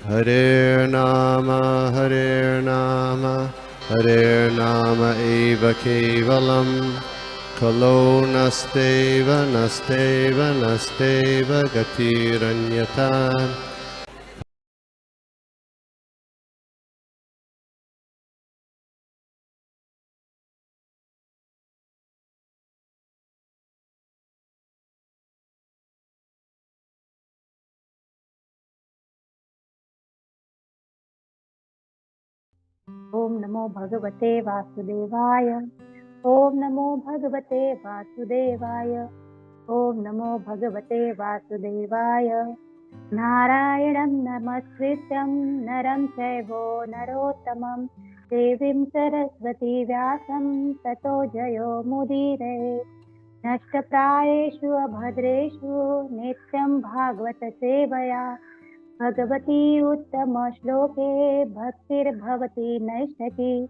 Hare Nama, Hare Nama eva kevalam, Kalo nasteva, nasteva, nasteva gatiranyata. ओम नमो भगवते वासुदेवाय। ओम नमो भगवते वासुदेवाय। ओम नमो भगवते वासुदेवाय। नारायणं नमस्कृत्यं नरं चैव नरोत्तमं देवीं सरस्वती व्यासं ततो जयो मुदीरये। नष्टप्रायेषु अभद्रेषु नित्यं भागवत सेवया भगवती उत्तमश्लोके भक्तिर्भवति नैष्ठकी।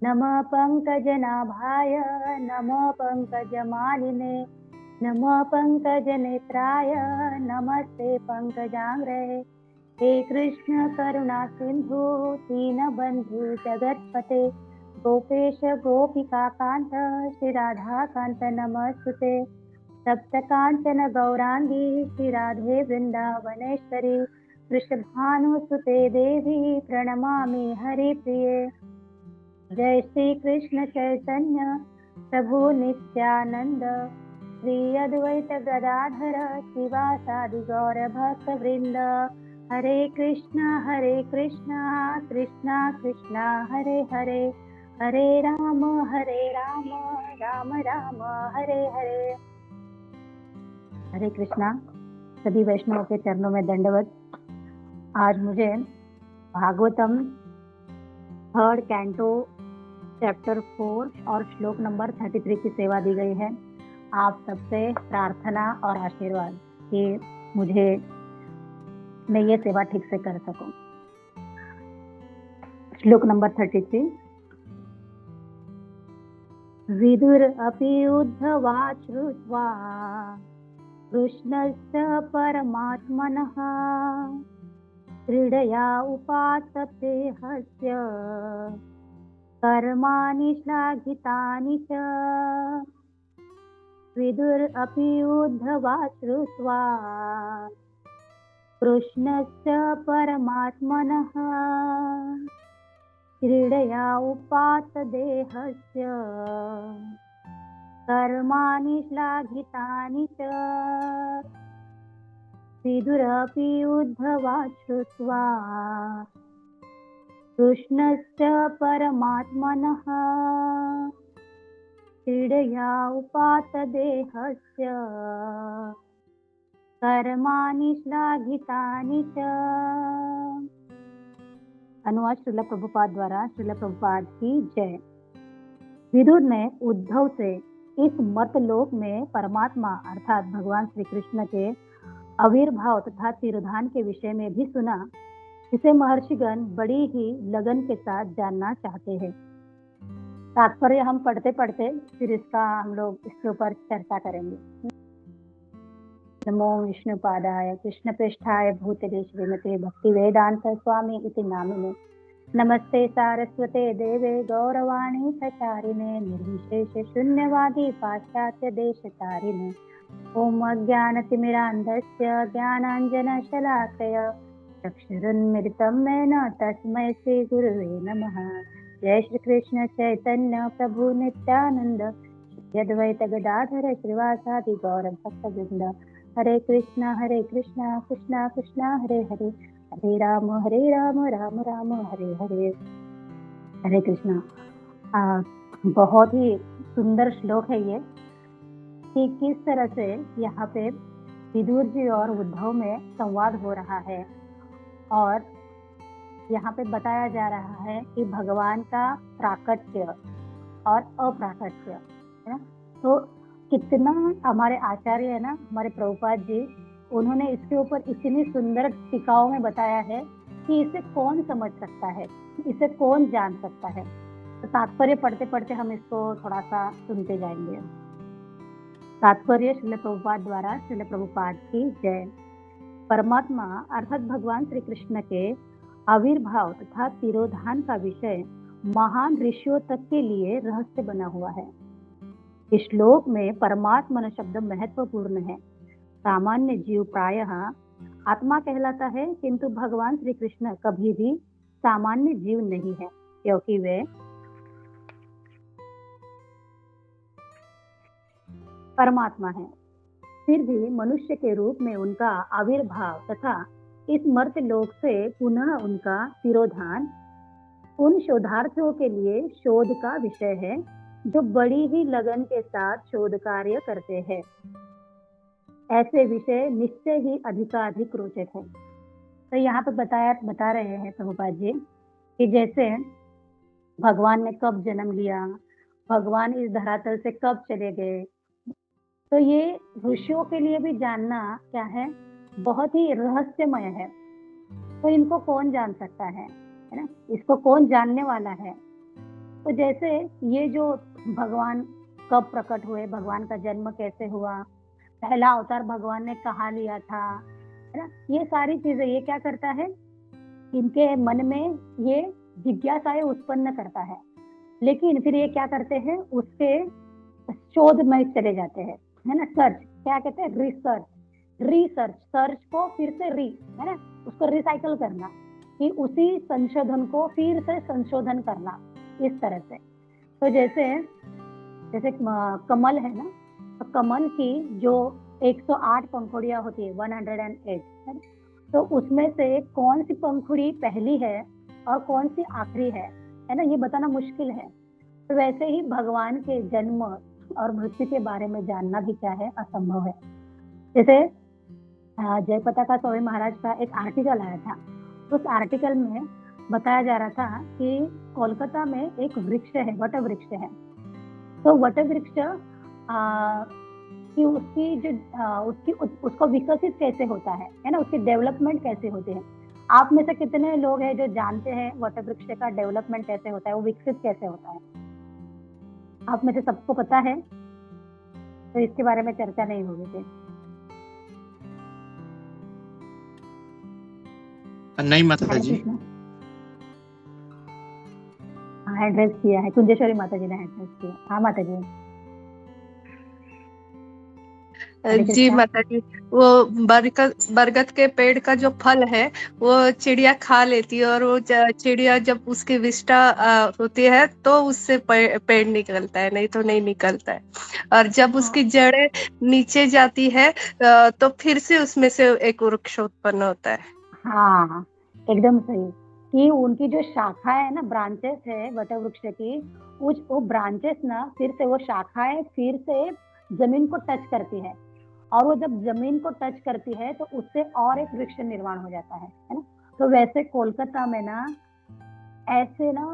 नमः पङ्कजनाभाय नमः पङ्कजमालिने नमः पङ्कजनेत्राय नमस्ते पङ्कजाङ्ग्रे। हे कृष्ण करुणा सिन्धु दीनबन्धु जगत्पते गोपेश गोपिकान्त श्रीराधाकान्त नमस्तुते। सप्तकाञ्चन गौराङ्गी श्रीराधे वृन्दावनेश्वरी वृषभानुसुते देवी प्रणमामि हरिप्रिये। जय श्री कृष्ण चैतन्य प्रभु नित्यानंद श्री अद्वैत गदाधर शिवासादि गौर भक्त वृंद। हरे कृष्णा कृष्णा कृष्णा हरे हरे, हरे राम राम राम हरे हरे। हरे कृष्णा। सभी वैष्णवों के चरणों में दंडवत। आज मुझे भागवतम 3rd कैंटो चैप्टर 4 और श्लोक नंबर 33 की सेवा दी गई है। आप सबसे प्रार्थना और आशीर्वाद कि मैं ये सेवा ठीक से कर सकूं। श्लोक नंबर 33। विदुर अपि उद्धवा श्रुत्वा कृष्णस्य परमात्मनः क्रीडया उपासते हस्य कर्माणि श्लाघितानि च। विदुरपि उद्धवा श्रुत्वा कृष्णस्य परमात्मनः क्रीडया उपासते हस्य कर्माणि श्लाघितानि च। विदुरपि उद्धवा श्रुत्वा कृष्णस्य परमात्मनः क्रीडया उपासते हस्य कर्माणि श्लाघितानि च। अनुवाद श्रील प्रभुपाद द्वारा। श्रील प्रभुपाद की जय। विदुर ने उद्धव से इस मर्तलोक में परमात्मा अर्थात भगवान श्री कृष्ण के आविर्भाव तथा तिरोधान के विषय में भी सुना, जिसे महर्षिगण बड़ी ही लगन के साथ जानना चाहते हैं। तात्पर्य हम पढ़ते पढ़ते फिर हम लोग इसके ऊपर चर्चा करेंगे। नमो विष्णुपादाय कृष्णपृष्ठाय भूतले श्रीमते भक्तिवेदांत स्वामी इति नामिने। नमस्ते सारस्वते देवे गौरवाणी प्रचारिणे निर्विशेष शून्यवादी पाश्चात्य देशतारिणे। ओम अज्ञानतिमिरान्धस्य ज्ञानाञ्जनशलाकय चक्षुरुन्मिलितं येन तस्मै श्रीगुरुवे नमः। जय श्री कृष्ण चैतन्य प्रभु नित्यानंद अद्वैत गदाधर श्रीवासादि गौर भक्तवृंद। हरे कृष्णा कृष्णा कृष्णा हरे हरे, हरे राम राम राम हरे हरे। हरे कृष्णा। बहुत ही सुंदर श्लोक है ये कि किस तरह से यहाँ पे विदुर जी और उद्धव में संवाद हो रहा है और यहाँ पे बताया जा रहा है कि भगवान का प्राकट्य और अप्राकट्य है ना। तो कितना हमारे आचार्य है ना, हमारे प्रभुपाद जी, उन्होंने इसके ऊपर इतनी सुंदर टीकाओं में बताया है कि इसे कौन समझ सकता है, इसे कौन जान सकता है। तो तात्पर्य पढ़ते पढ़ते हम इसको थोड़ा सा सुनते जाएंगे। तात्पर्य श्रील प्रभुपाद द्वारा। श्रील प्रभुपाद की जय। परमात्मा अर्थात भगवान श्री कृष्ण के आविर्भाव तथा तिरोधान का विषय महान ऋषियों तक के लिए रहस्य बना हुआ है। इस श्लोक में परमात्मा शब्द महत्वपूर्ण है। सामान्य जीव प्रायः आत्मा कहलाता है, किंतु भगवान श्री कृष्ण कभी भी सामान्य जीव नहीं है, क्योंकि वे परमात्मा है। फिर भी मनुष्य के रूप में उनका आविर्भाव तथा इस मर्त्य लोक से पुनः उनका तिरोधान उन शोधार्थियों के लिए शोध का विषय है, जो बड़ी ही लगन के साथ शोध कार्य करते हैं। ऐसे विषय निश्चय ही अधिकाधिक रोचक है। तो यहाँ पे बता रहे हैं प्रभुपाद जी कि जैसे भगवान ने कब जन्म लिया, भगवान इस धरातल से कब चले गए, तो ये ऋषियों के लिए भी जानना क्या है, बहुत ही रहस्यमय है। तो इनको कौन जान सकता है ना, इसको कौन जानने वाला है। तो जैसे ये जो भगवान कब प्रकट हुए, भगवान का जन्म कैसे हुआ, पहला अवतार भगवान ने कहाँ लिया था, है ना, ये सारी चीजें ये क्या करता है, इनके मन में ये जिज्ञासाएं उत्पन्न करता है। लेकिन फिर ये क्या करते हैं, उसके शोध में चले जाते हैं, है ना, सर्च, क्या कहते हैं, रिसर्च, सर्च को फिर से है ना, उसको रिसाइकल करना, कि उसी संशोधन को फिर से संशोधन करना, इस तरह से। तो जैसे कमल है ना, तो कमल की जो 108 पंखुड़ियां होती है, 108 है, तो उसमें से कौन सी पंखुड़ी पहली है और कौन सी आखिरी है ना, ये बताना मुश्किल है। तो वैसे ही भगवान के जन्म और मृत्यु के बारे में जानना भी क्या है, असंभव है। जैसे जयपताका स्वामी महाराज का एक आर्टिकल आया था, उस आर्टिकल में बताया जा रहा था कि कोलकाता में एक वृक्ष है, वट वृक्ष है। तो वट वृक्ष कि उसको विकसित कैसे होता है ना, उसकी डेवलपमेंट कैसे होती है। आप में से कितने लोग हैं जो जानते हैं वट वृक्ष का डेवलपमेंट कैसे होता है, वो विकसित कैसे होता है? आप में से सबको पता है? तो इसके बारे में चर्चा नहीं होगी थी। नहीं माता जी, हैंड रेज किया है, कुंजेश्वरी माता जी ने हैंड रेज किया। हाँ माता जी। जी माता जी, वो बरगद के पेड़ का जो फल है वो चिड़िया खा लेती है, और वो चिड़िया जब उसकी विष्ठा होती है तो उससे पेड़ निकलता है, नहीं तो नहीं निकलता है। और जब उसकी जड़ें नीचे जाती है तो फिर से उसमें से एक वृक्ष उत्पन्न होता है। हाँ एकदम सही, कि उनकी जो शाखा है ना, ब्रांचेस है वट वृक्ष की, वो ब्रांचेस ना फिर से वो शाखाएं फिर से जमीन को टच करती है, और वो जब जमीन को टच करती है तो उससे और एक वृक्ष निर्माण हो जाता है ना। तो वैसे कोलकाता में ना ऐसे ना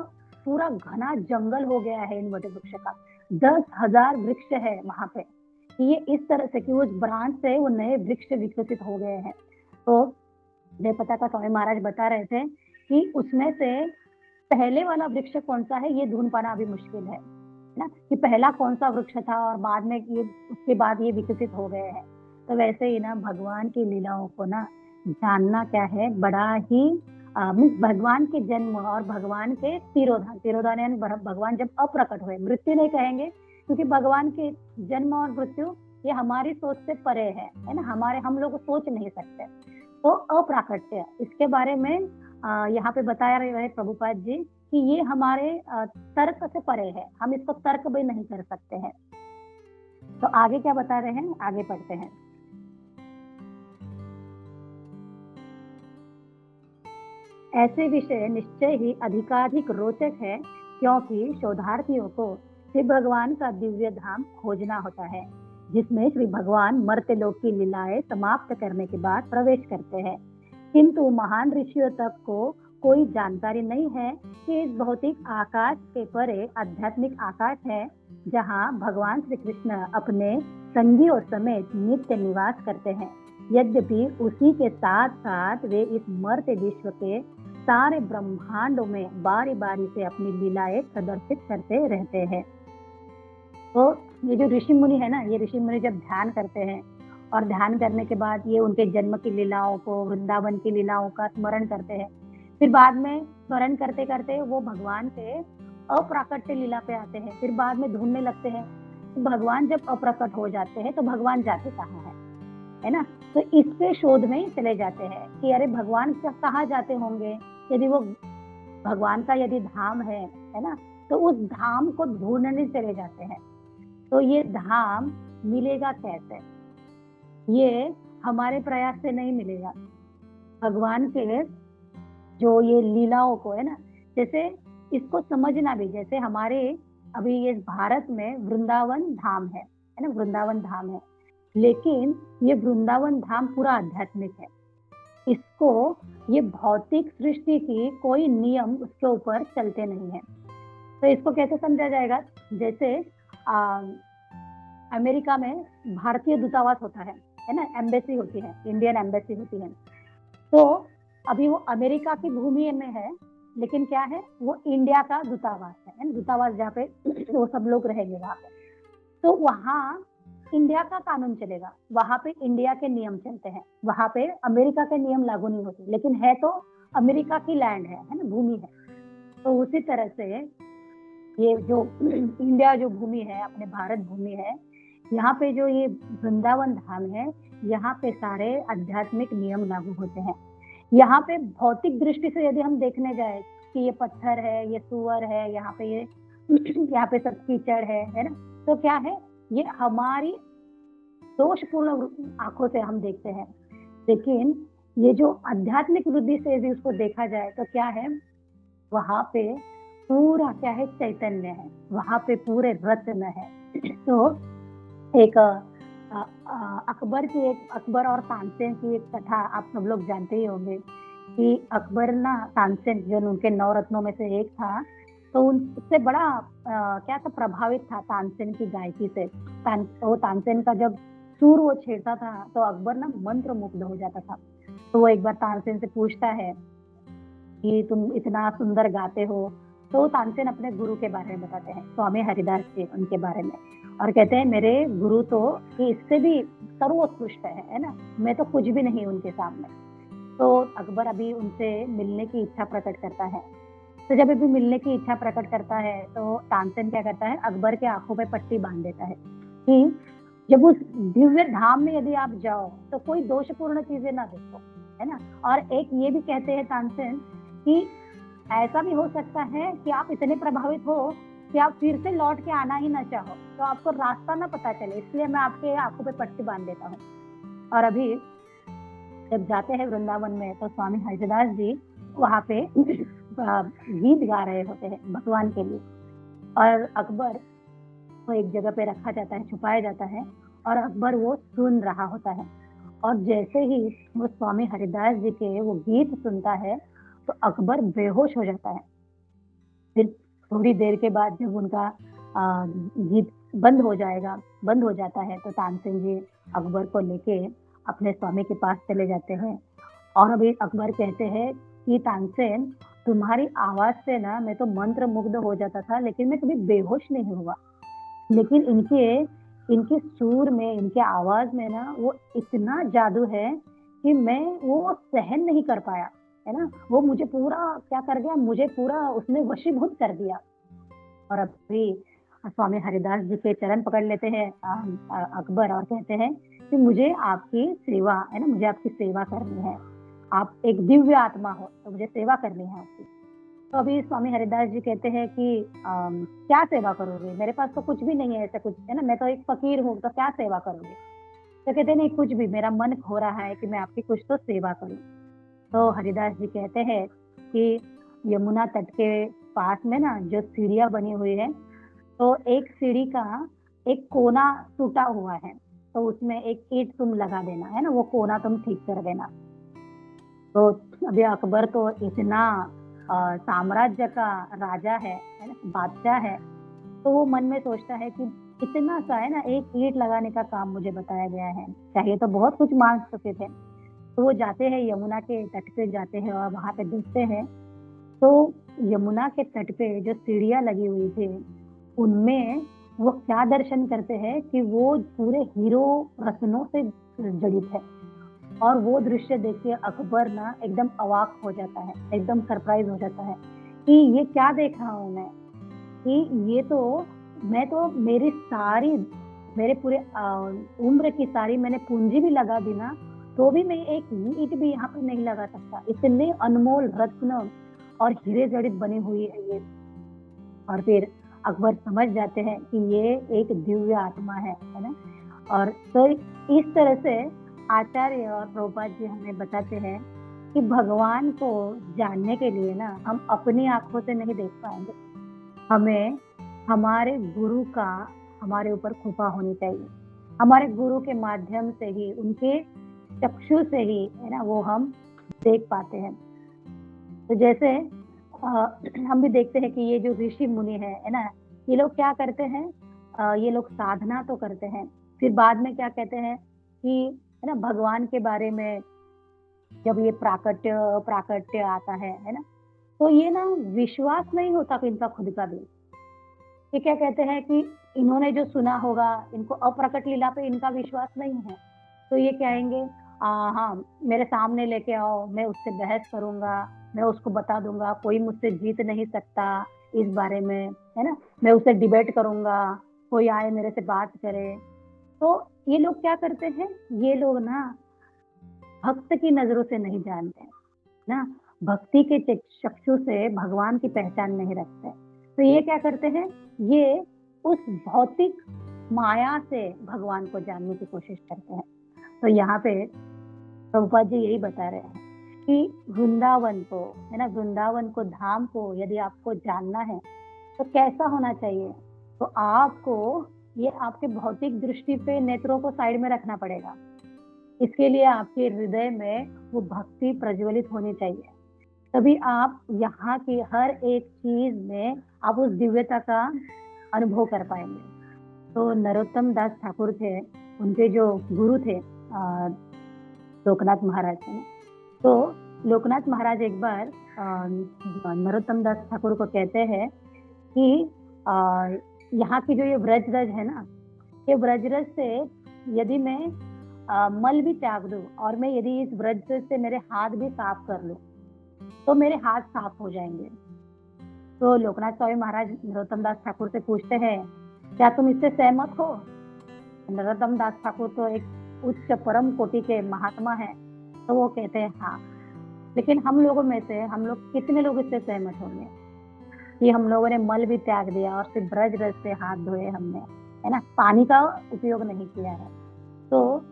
पूरा घना जंगल हो गया है इन वट वृक्ष का, 10,000 वृक्ष है वहां पे। ये इस तरह से कि उस ब्रांच से वो नए वृक्ष विकसित हो गए हैं। तो जयपताका स्वामी महाराज बता रहे थे कि उसमें से पहले वाला वृक्ष कौन सा है, ये ढूंढ पाना अभी मुश्किल है ना, कि पहला कौन सा वृक्ष था और बाद में ये उसके बाद ये विकसित हो गए हैं। तो वैसे ही ना भगवान की लीलाओं को ना जानना क्या है, बड़ा ही भगवान के जन्म और भगवान के तिरोधान यानी भगवान जब अप्रकट हुए, मृत्यु नहीं कहेंगे क्योंकि भगवान के जन्म और मृत्यु ये हमारी सोच से परे है ना, हम लोग सोच नहीं सकते। तो अप्राकट्य, इसके बारे में यहाँ पे बताया रहे हैं प्रभुपाद जी कि ये हमारे तर्क से परे है, हम इसको तर्क भी नहीं कर सकते हैं। तो आगे क्या बता रहे हैं, आगे पढ़ते हैं। ऐसे विषय निश्चय ही अधिकाधिक रोचक है, क्योंकि शोधार्थियों को श्री भगवान का दिव्य धाम खोजना होता है, जिसमें श्री भगवान मर्त्य लोक की लीलाएं समाप्त करने के बाद प्रवेश करते हैं। किंतु महान ऋषियों तक को कोई जानकारी नहीं है कि इस भौतिक आकाश के परे आध्यात्मिक आकाश है, जहाँ भगवान श्री कृष्ण अपने संगियों समेत नित्य निवास करते हैं। यद्यपि उसी के साथ साथ वे इस मर्त्य विश्व के सारे ब्रह्मांडों में बारी बारी से अपनी लीलाएं प्रदर्शित करते रहते हैं। तो ये जो ऋषि मुनि है ना, ये ऋषि मुनि जब ध्यान करते हैं और ध्यान करने के बाद ये उनके जन्म की लीलाओं को, वृंदावन की लीलाओं का स्मरण करते हैं, फिर बाद में स्मरण करते करते वो भगवान के अप्राकट्य लीला पे आते हैं। फिर बाद में ढूंढने लगते हैं, तो भगवान जब अप्रकट हो जाते हैं तो भगवान जाते कहाँ है ना। तो इसके शोध में ही चले जाते हैं कि अरे भगवान कहाँ जाते होंगे, यदि वो भगवान का यदि धाम है ना, तो उस धाम को ढूंढने चले जाते हैं। तो ये धाम मिलेगा कैसे? ये हमारे प्रयास से नहीं मिलेगा। भगवान के जो ये लीलाओं को है ना, जैसे इसको समझना भी, जैसे हमारे अभी ये भारत में वृंदावन धाम है ना, वृंदावन धाम है, लेकिन ये वृंदावन धाम पूरा आध्यात्मिक है। इसको ये भौतिक सृष्टि की कोई नियम उसके ऊपर चलते नहीं है। तो इसको कैसे समझा जाएगा? जैसे अमेरिका में भारतीय दूतावास होता है ना, एम्बेसी होती है, इंडियन एम्बेसी होती है। तो अभी वो अमेरिका की भूमि में है, लेकिन क्या है, वो इंडिया का दूतावास है, दूतावास जहाँ पे वो सब लोग रहेंगे वहां पे। तो वहाँ इंडिया का कानून चलेगा, वहां पे इंडिया के नियम चलते हैं, वहां पे अमेरिका के नियम लागू नहीं होते, लेकिन है तो अमेरिका की लैंड है ना, भूमि है। तो उसी तरह से ये जो इंडिया जो भूमि है, अपने भारत भूमि है, यहाँ पे जो ये वृंदावन धाम है, यहाँ पे सारे आध्यात्मिक नियम लागू होते हैं। यहाँ पे भौतिक दृष्टि से यदि हम देखने जाए कि ये पत्थर है, ये सुअर है, यहाँ पे ये यहाँ पे सब कीचड़ है ना, तो क्या है, ये हमारी दोषपूर्ण आंखों से हम देखते हैं। लेकिन ये जो आध्यात्मिक बुद्धि से यदि उसको देखा जाए तो क्या है, वहां पे पूरा क्या है, चैतन्य है, वहां पे पूरे रत्न है। तो एक अकबर और तानसेन की एक कथा आप सब लोग जानते ही होंगे कि अकबर ना, तानसेन जो उनके 9 रत्नों में से एक था, तो उनसे बड़ा क्या था, प्रभावित था तानसेन की गायकी से। तानसेन का जब सुर वो छेड़ता था तो अकबर ना मंत्र मुग्ध हो जाता था। तो वो एक बार तानसेन से पूछता है कि तुम इतना सुंदर गाते हो। तो तानसेन अपने गुरु के बारे में बताते हैं, स्वामी हरिदास जी, उनके बारे में, और कहते हैं मेरे गुरु तो इससे भी सर्वोत्कृष्ट है ना, मैं तो कुछ भी नहीं उनके सामने। तो अकबर अभी उनसे मिलने की इच्छा प्रकट करता है। तो जब अभी मिलने की इच्छा प्रकट करता है तो तानसेन क्या करता है, अकबर के आंखों पे पट्टी बांध देता है कि जब उस दिव्य धाम में यदि आप जाओ तो कोई दोषपूर्ण चीजें ना देखो, है ना। और एक ये भी कहते हैं तानसेन कि ऐसा भी हो सकता है कि आप इतने प्रभावित हो कि आप फिर से लौट के आना ही ना चाहो, तो आपको रास्ता ना पता चले, इसलिए मैं आपके आंखों पे पट्टी बांध देता हूँ। और अभी जब जाते हैं वृंदावन में तो स्वामी हरिदास जी वहां पे गीत गा रहे होते हैं भगवान के लिए, और अकबर को एक जगह पे रखा जाता है, छुपाया जाता है, और अकबर वो सुन रहा होता है। और जैसे ही वो स्वामी हरिदास जी के वो गीत सुनता है तो अकबर बेहोश हो जाता है। फिर थोड़ी देर के बाद जब उनका गीत बंद हो जाता है तो तानसेन जी अकबर को लेके अपने स्वामी के पास चले जाते हैं। और अभी अकबर कहते हैं कि तानसेन, तुम्हारी आवाज से ना मैं तो मंत्र मुग्ध हो जाता था, लेकिन मैं कभी बेहोश नहीं हुआ, लेकिन इनके सुर में, इनके आवाज में ना वो इतना जादू है कि मैं वो सहन नहीं कर पाया, है ना। वो मुझे पूरा क्या कर गया, मुझे पूरा उसने वशीभूत कर दिया। और अभी स्वामी हरिदास जी के चरण पकड़ लेते हैं अकबर, और कहते हैं कि मुझे आपकी सेवा, है ना, मुझे आपकी सेवा करनी है, आप एक दिव्य आत्मा हो तो मुझे सेवा करनी है आपकी। तो अभी स्वामी हरिदास जी कहते हैं कि क्या सेवा करोगे, मेरे पास तो कुछ भी नहीं है ऐसा कुछ, है ना, मैं तो एक फकीर हूँ, तो क्या सेवा करोगे। तो कहते नहीं, कुछ भी, मेरा मन हो रहा है कि मैं आपकी कुछ तो सेवा करूँ। तो हरिदास जी कहते हैं कि यमुना तट के पास में ना जो सीढ़ियाँ बनी हुई है, तो एक सीढ़ी का एक कोना टूटा हुआ है, तो उसमें एक ईंट तुम लगा देना, है ना, वो कोना तुम ठीक कर देना। तो अभी अकबर तो इतना साम्राज्य का राजा है ना, बादशाह है, तो वो मन में सोचता है कि इतना सा, है ना, एक ईंट लगाने का काम मुझे बताया गया है, चाहिए तो बहुत कुछ मांग सकते थे। तो वो जाते हैं यमुना के तट पे जाते हैं और वहां पे देखते हैं तो यमुना के तट पे जो सीढ़ियां लगी हुई थी उनमें वो क्या दर्शन करते हैं कि वो पूरे हीरो रत्नों से जड़ित है। और वो दृश्य देख के अकबर ना एकदम अवाक हो जाता है, एकदम सरप्राइज हो जाता है कि ये क्या देख रहा हूँ मैं, कि ये तो मैं तो मेरे पूरे उम्र की सारी मैंने पूंजी भी लगा दी ना, तो भी मैं एक ईंट भी यहाँ पे नहीं लगा सकता। इतने अनमोल रत्न और हीरे जड़ित बनी हुई है ये। और फिर अकबर समझ जाते हैं कि ये एक दिव्य आत्मा है ना। और तो इस तरह से आचार्य और प्रभुपाद जी हमें बताते हैं कि भगवान को जानने के लिए ना हम अपनी आंखों से नहीं देख पाएंगे, हमें हमारे गुरु का हमारे ऊपर कृपा होनी चाहिए। हमारे गुरु के माध्यम से ही, उनके चक्षु से ही है ना वो हम देख पाते हैं। तो जैसे हम भी देखते हैं कि ये जो ऋषि मुनि है ना, ये लोग क्या करते हैं, ये लोग साधना तो करते हैं, फिर बाद में क्या कहते हैं कि है ना भगवान के बारे में जब ये प्राकट्य आता है ना, तो ये ना विश्वास नहीं होता इनका खुद का भी। ये क्या कहते हैं कि इन्होंने जो सुना होगा, इनको अप्रकट लीला पे इनका विश्वास नहीं है, तो ये कहेंगे हाँ मेरे सामने लेके आओ, मैं उससे बहस करूंगा, मैं उसको बता दूंगा, कोई मुझसे जीत नहीं सकता इस बारे में, है ना, मैं उससे डिबेट करूंगा, कोई आए मेरे से बात करे। तो ये लोग क्या करते हैं, ये लोग ना भक्त की नजरों से नहीं जानते ना, भक्ति के चक्षु से भगवान की पहचान नहीं रखते। तो ये क्या करते हैं, ये उस भौतिक माया से भगवान को जानने की कोशिश करते हैं। तो यहाँ पे प्रभुपाद जी यही बता रहे हैं कि वृंदावन को है ना, वृंदावन को, धाम को यदि आपको जानना है तो कैसा होना चाहिए, तो आपको ये आपके भौतिक दृष्टि पे नेत्रों को साइड में रखना पड़ेगा। इसके लिए आपके हृदय में वो भक्ति प्रज्वलित होनी चाहिए, तभी आप यहाँ की हर एक चीज में आप उस दिव्यता का अनुभव कर पाएंगे। तो नरोत्तम दास ठाकुर थे, उनके जो गुरु थे लोकनाथ महाराज थे। तो लोकनाथ महाराज एक बार नरोत्तम दास ठाकुर को कहते हैं कि यहाँ की जो ये व्रजरज है ना, ये व्रजरज से यदि मैं मल भी त्याग दूं और मैं यदि इस व्रजरज से मेरे हाथ भी साफ कर लूं तो मेरे हाथ साफ हो जाएंगे। तो लोकनाथ स्वामी महाराज नरोत्तम दास ठाकुर से पूछते हैं, क्या तुम इससे सहमत हो? नरोत्तम दास ठाकुर तो एक उच्च परम कोटि के महात्मा हैं, तो वो कहते हैं हाँ, लेकिन हम लोगों में से हम लोग कितने लोग इससे सहमत होंगे कि हम लोगों ने मल भी त्याग दिया और सिर्फ ब्रज रस से हाथ धोए हमने, है ना, पानी का उपयोग नहीं किया है। तो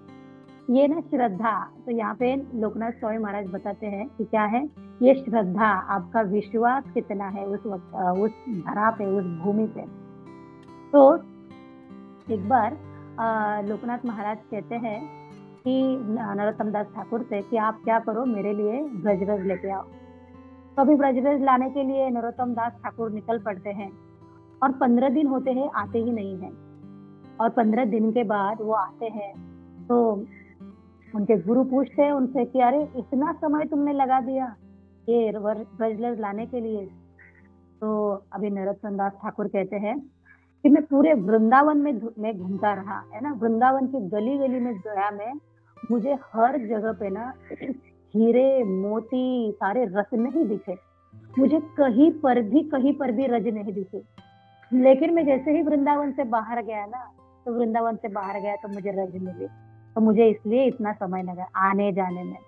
ये ना श्रद्धा, तो यहाँ पे लोकनाथ स्वामी महाराज बताते हैं कि क्या है ये श्रद्धा, आपका विश्वास कितना है उस वक्त उस धरा पे, उस भूमि पे। तो एक बार लोकनाथ महाराज कहते हैं कि नरोत्तम दास ठाकुर से कि आप क्या करो, मेरे लिए ब्रजरज लेके आओ। तो अभी ब्रजरज लाने के लिए नरोत्तम दास ठाकुर निकल पड़ते हैं और 15 दिन होते हैं, आते ही नहीं है। और 15 दिन के बाद वो आते हैं तो उनके गुरु पूछते हैं उनसे कि अरे इतना समय तुमने लगा दिया ये ब्रजरज लाने के लिए? तो अभी नरोत्तम दास ठाकुर कहते हैं कि मैं पूरे वृंदावन में घूमता रहा, है ना, वृंदावन की गली गली में गया मैं, मुझे हर जगह पे ना हीरे मोती सारे रत्न ही दिखे, मुझे कहीं पर भी रज नहीं दिखे। लेकिन मैं जैसे ही वृंदावन से बाहर गया ना, तो वृंदावन से बाहर गया तो मुझे रज मिली, तो मुझे इसलिए इतना समय लगा आने जाने में।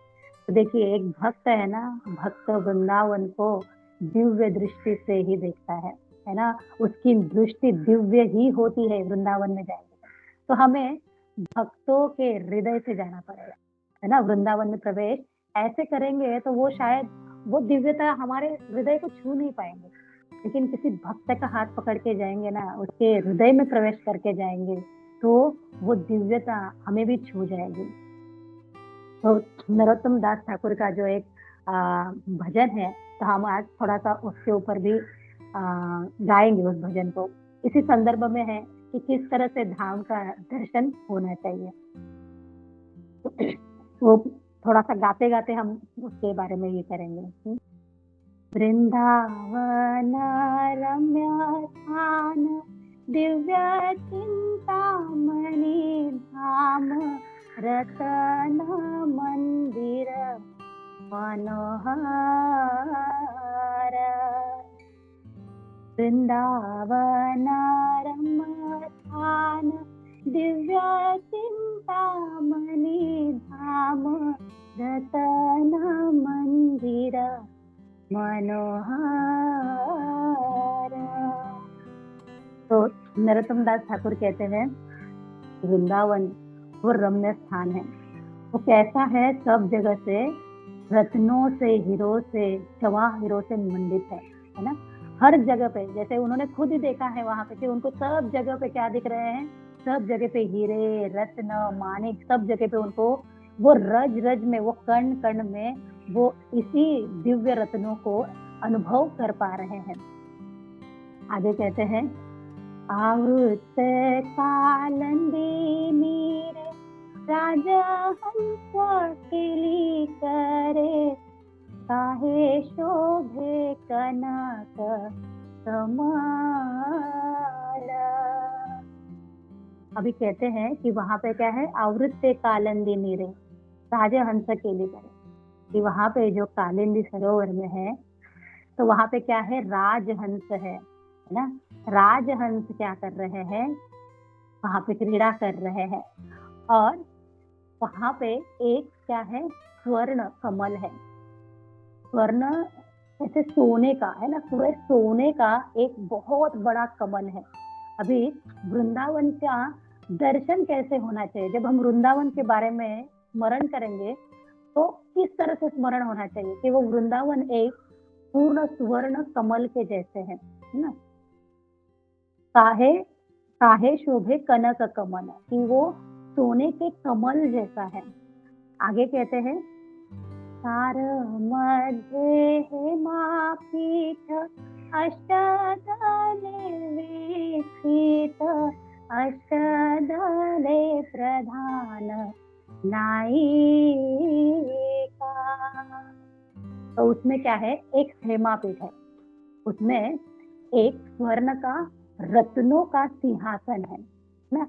तो देखिए एक भक्त है ना, भक्त वृंदावन को दिव्य दृष्टि से ही देखता है ना, उसकी दृष्टि दिव्य ही होती है वृंदावन में जाएंगे। तो हमें भक्तों के हृदय से जाना पड़ेगा, है ना, वृंदावन में प्रवेश ऐसे करेंगे तो वो शायद वो दिव्यता हमारे हृदय को छू नहीं पाएंगे, लेकिन किसी भक्त का हाथ पकड़ के जाएंगे ना, उसके हृदय में प्रवेश करके जाएंगे, तो वो दिव्यता हमें भी छू जाएगी। तो नरोत्तम दास ठाकुर का जो एक भजन है, तो हम आज थोड़ा सा उसके ऊपर भी गाएंगे उस भजन को, इसी संदर्भ में है कि किस तरह से धाम का दर्शन होना चाहिए। वो थोड़ा सा गाते गाते हम उसके बारे में ये करेंगे। वृंदावन रम्य स्थान दिव्य चिंतामणि धाम, रतन मंदिर मनोहर वृंदावनारम्भस्थान दिव्य चिंतामणि धाम रतन मंदिर मनोहर। तो नरोत्तम दास ठाकुर कहते हैं वृंदावन वो रम्य स्थान है, वो कैसा है, सब जगह से रत्नों से हीरो से चवा हीरो से मंडित है ना। हर जगह पे, जैसे उन्होंने खुद ही देखा है वहां पे कि उनको सब जगह पे क्या दिख रहे हैं, सब जगह पे हीरे रत्न माणिक, सब जगह पे उनको वो रज रज में, वो कण कण में वो इसी दिव्य रत्नों को अनुभव कर पा रहे हैं। आगे कहते हैं आवृत कालंदी नीरे राजहंस किली करे काहे शोभे कनक कमल। अभी कहते हैं कि वहां पे क्या है, आवृत्ते कालिंदी नीरे राजहंस केली करे, कि वहां पे जो कालिंदी सरोवर में है तो वहां पे क्या है, राजहंस है ना। राजहंस क्या कर रहे हैं, वहां पे क्रीड़ा कर रहे हैं, और वहां पे एक क्या है, स्वर्ण कमल है। स्वर्ण ऐसे सोने का है ना, पूरे सोने का एक बहुत बड़ा कमल है। अभी वृंदावन का दर्शन कैसे होना चाहिए, जब हम वृंदावन के बारे में स्मरण करेंगे तो किस तरह से स्मरण होना चाहिए कि वो वृंदावन एक पूर्ण स्वर्ण कमल के जैसे है ना। काहे काहे शोभे कनक कमल, कि वो सोने के कमल जैसा है। आगे कहते हैं सार मध्य हेमापीठ अष्टदले वीक्षित अष्टदले प्रधान नायिका। तो उसमें क्या है, एक हेमापीठ है, उसमें एक स्वर्ण का रत्नों का सिंहासन है ना,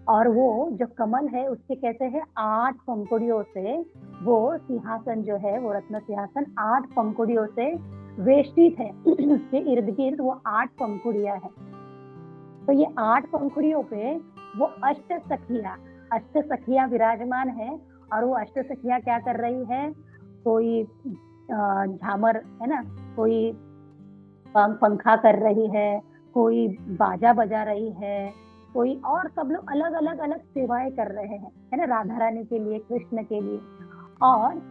और वो जो कमल है उसके कैसे है, 8 पंखुड़ियों से वो सिंहासन जो है, वो रत्न सिंहासन 8 पंखुड़ियों से वेष्टित है। उसके इर्द गिर्द वो 8 पंखुड़ियां है। तो ये 8 पंखुड़ियों पे वो अष्ट सखिया विराजमान है, और वो अष्ट सखिया क्या कर रही है, कोई झामर है ना, कोई पंखा कर रही है, कोई बाजा बजा रही है, कोई और सब लोग अलग अलग सेवाएं कर रहे हैं है ना, राधा रानी के लिए, कृष्ण के लिए। और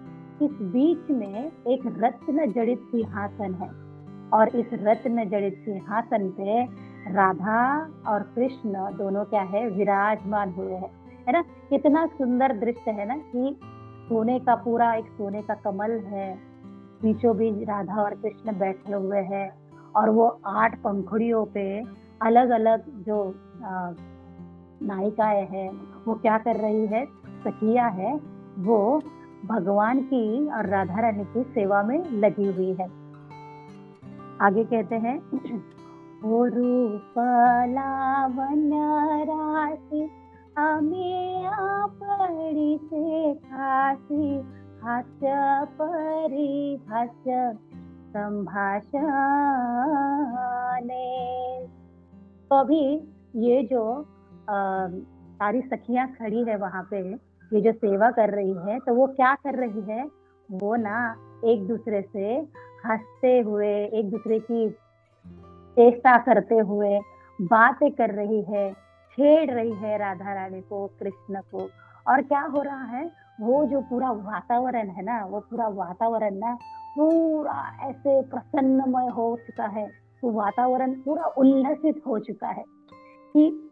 इस बीच में एक रत्न जड़ित सिंहासन है, और इस रत्न जड़ित सिंहासन पे राधा और कृष्ण दोनों क्या है, विराजमान हुए हैं है ना। कितना सुंदर दृश्य है ना, कि सोने का पूरा एक सोने का कमल है, बीचों बीच राधा और कृष्ण बैठे हुए हैं, और वो 8 पंखुड़ियों पे अलग अलग जो नायिकाएं हैं वो क्या कर रही है, सखिया है, वो भगवान की और राधा रानी की सेवा में लगी हुई है। आगे कहते हैं वो रूप लावण्य राशि हमें पड़ी से खासी हास्य परिहास्य संभाषणे। तो अभी ये जो सारी सखियां खड़ी है वहां पे, ये जो सेवा कर रही है, तो वो क्या कर रही है, वो ना एक दूसरे से हंसते हुए, एक दूसरे की चेष्टा करते हुए बातें कर रही है, छेड़ रही है राधा रानी को, कृष्ण को। और क्या हो रहा है, वो जो पूरा वातावरण है ना, वो पूरा वातावरण ना पूरा ऐसे प्रसन्नमय हो चुका है, वो वातावरण पूरा उल्लसित हो चुका है, कि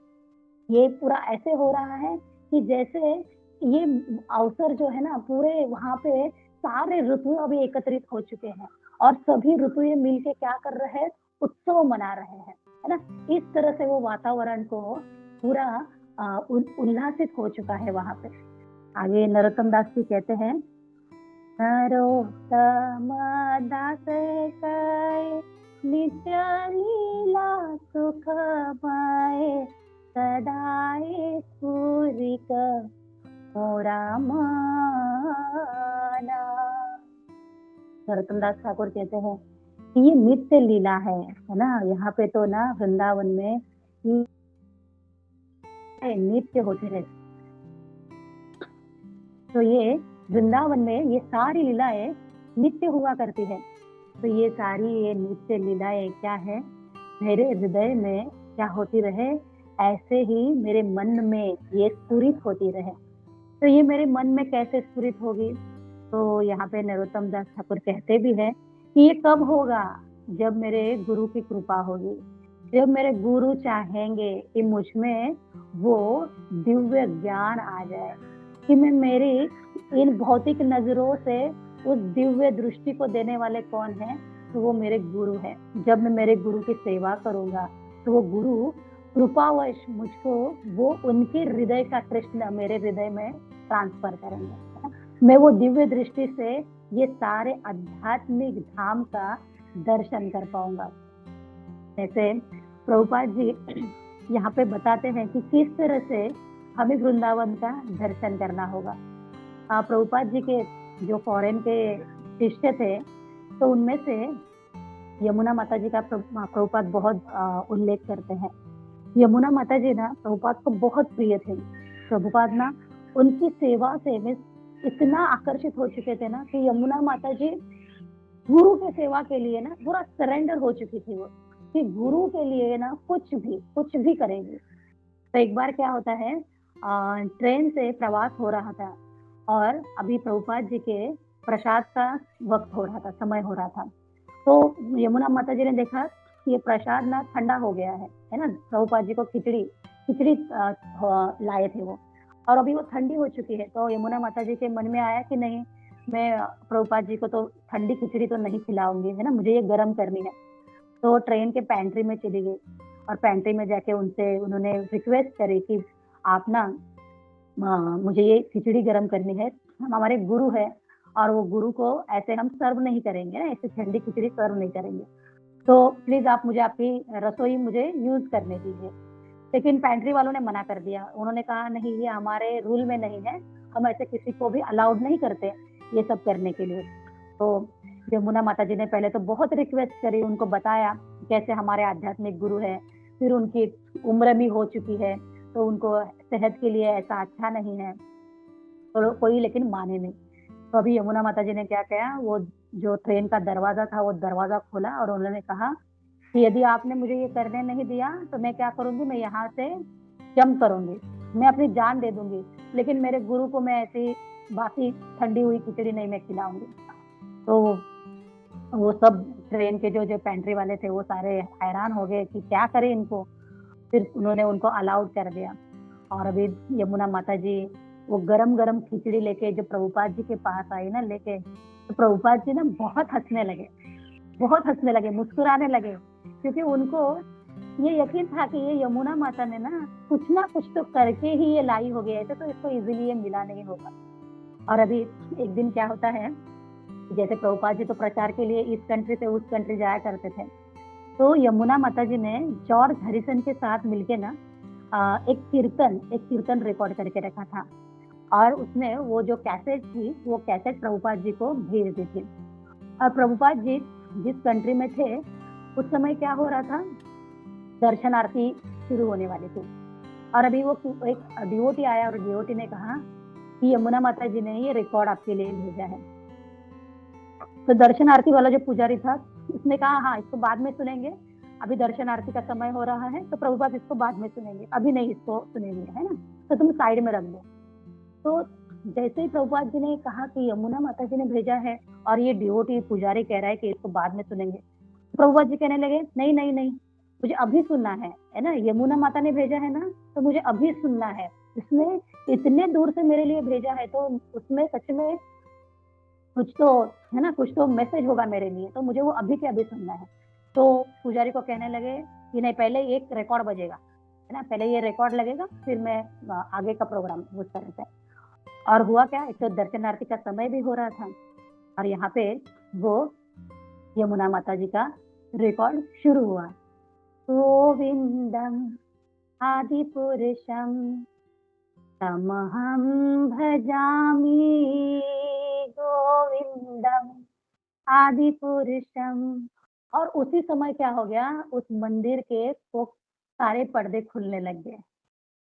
ये पूरा ऐसे हो रहा है कि जैसे ये अवसर जो है ना, पूरे वहां पे सारे ऋतु अभी एकत्रित हो चुके हैं, और सभी ऋतु ये मिलके क्या कर रहे हैं, उत्सव मना रहे हैं है ना। इस तरह से वो वातावरण को पूरा उल्लासित हो चुका है वहां पे। आगे नरोत्तम दास जी कहते हैं नरोत्तम दास कहे नित्य लीला सुखमय सदाए स्फुरित मोरा माना। नरोत्तम दास ठाकुर कहते हैं कि ये नित्य लीला है ना। यहाँ पे तो ना वृंदावन में ये नित्य होते रहते। तो ये वृंदावन में ये सारी लीलाएं नित्य हुआ करती है। तो ये सारी ये नित्य लीलाएं क्या है, मेरे हृदय में क्या होती रहे, ऐसे ही मेरे मन में ये स्फुरित होती रहे। तो ये मेरे मन में कैसे स्फुरित होगी? तो यहाँ पे नरोत्तम दास ठाकुर कहते भी हैं कि ये कब होगा, जब मेरे गुरु की कृपा होगी, जब मेरे गुरु चाहेंगे कि मुझ में वो दिव्य ज्ञान आ जाए, कि मैं मेरी इन भौतिक नजरों से उस दिव्य दृष्टि को देने वाले कौन है, तो वो मेरे गुरु है। जब मैं मेरे गुरु की सेवा करूंगा तो वो गुरु कृपावश मुझको वो उनके हृदय का कृष्ण मेरे हृदय में ट्रांसफर करेंगे। मैं वो दिव्य दृष्टि से ये सारे आध्यात्मिक धाम का दर्शन कर पाऊंगा। जैसे प्रभुपाद जी यहाँ पे बताते हैं कि किस तरह से हमें वृंदावन का दर्शन करना होगा। प्रभुपाद जी के जो फॉरेन के शिष्य थे, तो उनमें से यमुना माता जी का प्रभुपाद बहुत उल्लेख करते हैं। यमुना माता जी ना प्रभुपाद को बहुत प्रिय थे। प्रभुपाद ना उनकी सेवा से में इतना आकर्षित हो चुके थे ना कि यमुना माता जी गुरु के सेवा के लिए ना पूरा सरेंडर हो चुकी थी वो, कि गुरु के लिए ना कुछ भी करेंगे। तो एक बार क्या होता है, ट्रेन से प्रवास हो रहा था और अभी प्रभुपाद जी के प्रसाद का वक्त हो रहा था, समय हो रहा था। तो यमुना माता जी ने देखा कि ये प्रसाद ना ठंडा हो गया है ना। प्रभुपाद जी को खिचड़ी लाए थे वो, और अभी वो ठंडी हो चुकी है। तो यमुना माता जी के मन में आया कि नहीं, मैं प्रभुपाद जी को तो ठंडी खिचड़ी तो नहीं खिलाऊंगी, है ना, मुझे ये गर्म करनी है। तो ट्रेन के पैंट्री में चली गई और पैंट्री में जाके उन्होंने रिक्वेस्ट करी कि आप ना मुझे ये खिचड़ी गर्म करनी है, हम हमारे गुरु है और वो गुरु को ऐसे हम सर्व नहीं करेंगे ना, ऐसे ठंडी खिचड़ी सर्व नहीं करेंगे, तो प्लीज आप मुझे आपकी रसोई मुझे यूज करने दीजिए। लेकिन पैंट्री वालों ने मना कर दिया। उन्होंने कहा नहीं, ये हमारे रूल में नहीं है, हम ऐसे किसी को भी अलाउड नहीं करते ये सब करने के लिए। तो यमुना माता जी ने पहले तो बहुत रिक्वेस्ट करी, उनको बताया कैसे हमारे आध्यात्मिक गुरु है, फिर उनकी उम्र भी हो चुकी है तो उनको सेहत के लिए ऐसा अच्छा नहीं है, तो कोई लेकिन माने नहीं। तो अभी यमुना माता जी ने क्या किया, वो जो ट्रेन का दरवाजा था वो दरवाजा खोला और उन्होंने कहा कि यदि आपने मुझे ये करने नहीं दिया तो मैं क्या करूंगी, मैं यहाँ से जंप करूंगी, मैं अपनी जान दे दूंगी, लेकिन मेरे गुरु को मैं ऐसी बासी ठंडी हुई खिचड़ी नहीं मैं खिलाऊंगी। तो वो सब ट्रेन के जो पेंट्री वाले थे वो सारे हैरान हो गए कि क्या करें इनको। फिर उन्होंने उनको अलाउड कर दिया। और अभी यमुना माता जी वो गरम गरम खिचड़ी लेके जो प्रभुपाद जी के पास आई ना लेके, तो प्रभुपाद जी ना बहुत हंसने लगे, मुस्कुराने लगे, क्योंकि उनको ये यकीन था कि ये यमुना माता ने ना कुछ तो करके ही ये लाई होगी, ऐसे तो इसको इजीली ये मिला नहीं होगा। और अभी एक दिन क्या होता है, जैसे प्रभुपाद जी तो प्रचार के लिए इस कंट्री से उस कंट्री जाया करते थे, तो यमुना माता जी ने जॉर्ज हरिसन के साथ मिलके ना एक कीर्तन रिकॉर्ड करके रखा था, और उसमें वो जो कैसेट थी वो कैसेट प्रभुपाद जी को भेज दी थी। और प्रभुपाद जी जिस कंट्री में थे उस समय क्या हो रहा था, दर्शन आरती शुरू होने वाली थी। और अभी वो एक डिवोटी आया और डिवोटी ने कहा कि यमुना माता जी ने ये रिकॉर्ड आपके लिए भेजा है। तो दर्शन आरती वाला जो पुजारी था उसने कहा हाँ इसको बाद में सुनेंगे, अभी दर्शन आरती का समय हो रहा है, तो प्रभुपाद इसको बाद में सुनेंगे, अभी नहीं इसको सुनेंगे, है ना, तो तुम साइड में रख दो। तो जैसे ही प्रभुपाद जी ने कहा कि यमुना माता जी ने भेजा है और ये डिवोटी पुजारी कह रहा है कि इसको बाद में सुनेंगे, प्रभुपाद जी कहने लगे नहीं नहीं नहीं, मुझे अभी सुनना है ना, यमुना माता ने भेजा है ना तो मुझे अभी सुनना है, उसने इतने दूर से मेरे लिए भेजा है तो उसमें सच में कुछ तो है ना, कुछ तो मैसेज होगा मेरे लिए, तो मुझे वो अभी के अभी सुनना है। तो पुजारी को कहने लगे कि नहीं, पहले एक रिकॉर्ड बजेगा, है ना, पहले ये रिकॉर्ड लगेगा, फिर मैं आगे का प्रोग्राम उस तरह से। और हुआ क्या, एक तो दर्शन आरती का समय भी हो रहा था और यहाँ पे वो यमुना माता जी का रिकॉर्ड शुरू हुआ। गोविंदम आदि पुरुषम तमहं भजामि गोविंदम आदिपुरुषम। और उसी समय क्या हो गया, उस मंदिर के वो सारे पर्दे खुलने लग गए,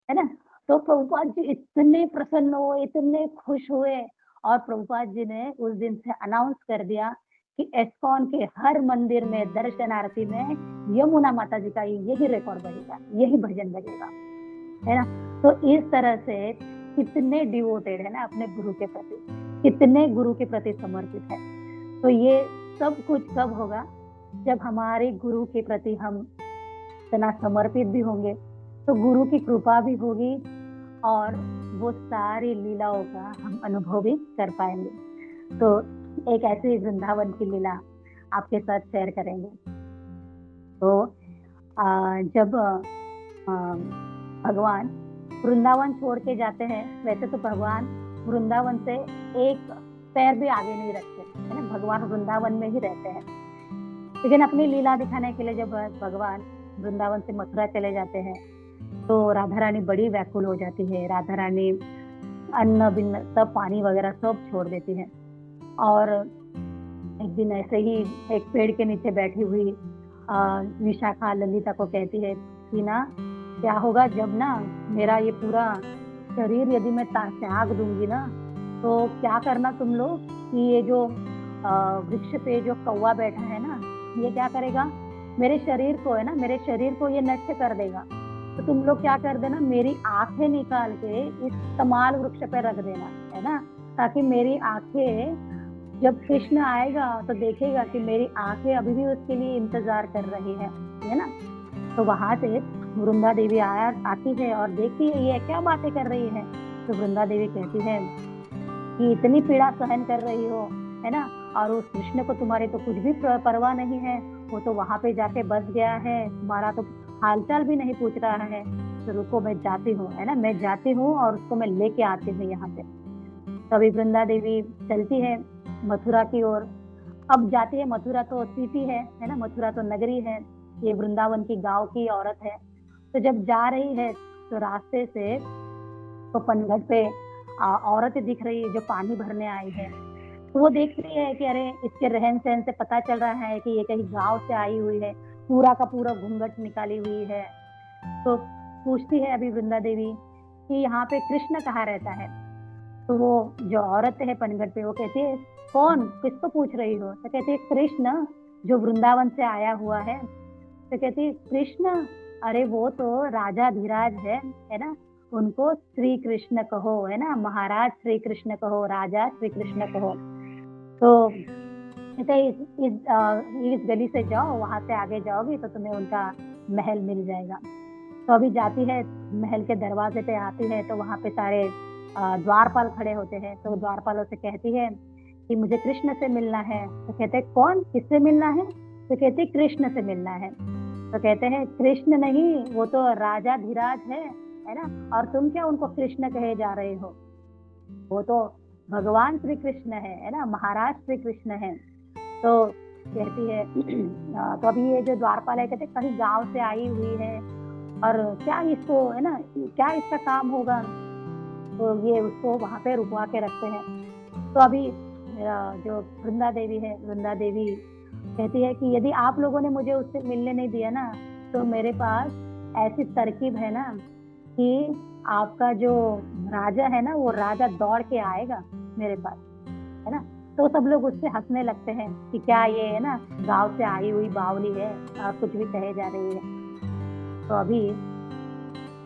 है ना। तो प्रभुपाद जी इतने प्रसन्न हुए, इतने खुश हुए, और प्रभुपाद जी ने उस दिन से अनाउंस कर दिया कि इस्कॉन के हर मंदिर में दर्शन आरती में यमुना माता जी का यही रिकॉर्ड बजेगा, यही भजन बजेगा, है ना। तो इस तरह से कितने डिवोटेड है ना अपने गुरु के प्रति, कितने गुरु के प्रति समर्पित है। तो ये सब कुछ कब होगा, जब हमारे गुरु के प्रति हम इतना समर्पित भी होंगे, तो गुरु की कृपा भी होगी और वो सारी लीलाओं का हम अनुभव भी कर पाएंगे। तो एक ऐसी वृंदावन की लीला आपके साथ शेयर करेंगे। तो जब भगवान वृंदावन छोड़ के जाते हैं, वैसे तो भगवान वृंदावन से एक पैर भी आगे नहीं रखते, है ना, भगवान वृंदावन में ही रहते हैं। लेकिन अपनी लीला दिखाने के लिए जब भगवान वृंदावन से मथुरा चले जाते हैं, तो राधा रानी बड़ी व्याकुल हो जाती है। राधा रानी अन्न बिन्न सब पानी वगैरह सब छोड़ देती है, और एक दिन ऐसे ही एक पेड़ के नीचे बैठी हुई विशाखा ललिता को कहती है कि ना, क्या होगा जब ना मेरा ये पूरा शरीर यदि मैं त्याग दूंगी ना, तो क्या करना तुम लोग कि ये जो वृक्ष पे जो कौवा बैठा है ना, ये क्या करेगा, मेरे शरीर को, है ना, मेरे शरीर को ये नष्ट कर देगा। तो तुम लोग क्या कर देना, मेरी आंखें निकाल के इस तमाल वृक्ष पे रख देना, है ना, ताकि मेरी आंखें जब कृष्ण आएगा तो देखेगा कि मेरी आंखें अभी भी उसके लिए इंतजार कर रही है ना। तो वहां से वृंदा देवी आती है और देखती है ये क्या बातें कर रही है। तो वृंदा देवी कहती है कि इतनी पीड़ा सहन कर रही हो, है ना, और उस कृष्ण को तुम्हारे तो कुछ भी परवाह नहीं है, वो तो वहां पे जाके बस गया है, तुम्हारा तो हालचाल भी नहीं पूछ रहा है। तो रुको, मैं जाती हूँ, है ना, मैं जाती हूँ और उसको मैं लेके आती हूँ यहाँ पे। तभी वृंदा देवी चलती है मथुरा की ओर। अब जाती है, मथुरा तो सिटी है ना, मथुरा तो नगरी है, ये वृंदावन की गांव की औरत है। तो जब जा रही है तो रास्ते से तो पनघट पे औरत दिख रही है जो पानी भरने आई है। तो वो देख रही है कि अरे इसके रहन सहन से पता चल रहा है कि ये कहीं गांव से आई हुई है, पूरा का पूरा घूंघट निकाली हुई है। तो पूछती है अभी वृंदा देवी कि यहाँ पे कृष्ण कहाँ रहता है। तो वो जो औरत है पनघट पे, वो कहती है कौन, किसको पूछ रही हो। तो कहती है कृष्ण जो वृंदावन से आया हुआ है। तो कहती है कृष्ण, अरे वो तो राजा धीराज है ना, उनको श्री कृष्ण कहो, है ना, महाराज श्री कृष्ण कहो, राजा श्री कृष्ण कहो। तो कहते इस गली से जाओ, वहां से आगे जाओगी तो तुम्हें उनका महल मिल जाएगा। तो अभी जाती है, महल के दरवाजे पे आती है, तो वहां पे सारे द्वारपाल खड़े होते हैं। तो द्वारपालों से कहती है कि मुझे कृष्ण से मिलना है। तो कहते हैं कौन, किससे मिलना है। तो कहते कृष्ण से मिलना है। तो कहते हैं कृष्ण नहीं, वो तो राजा धीराज है ना, और तुम क्या उनको कृष्ण कहे जा रहे हो, वो तो भगवान श्री कृष्ण है ना, महाराज श्री कृष्ण है। तो कहती है तो अभी ये जो द्वारपाल है कहते कहीं गांव से आई हुई है और क्या इसको, है ना, क्या इसका काम होगा। तो ये उसको वहां पे रुकवा के रखते हैं। तो अभी जो वृंदा देवी है, वृंदा देवी कहती है कि यदि आप लोगों ने मुझे उससे मिलने नहीं दिया ना, तो मेरे पास ऐसी तरकीब है ना कि आपका जो राजा है ना, वो राजा दौड़ के आएगा मेरे पास, है ना। तो सब लोग उससे हंसने लगते हैं कि क्या ये, है ना, गांव से आई हुई बावली है और कुछ भी कहे जा रही है। तो अभी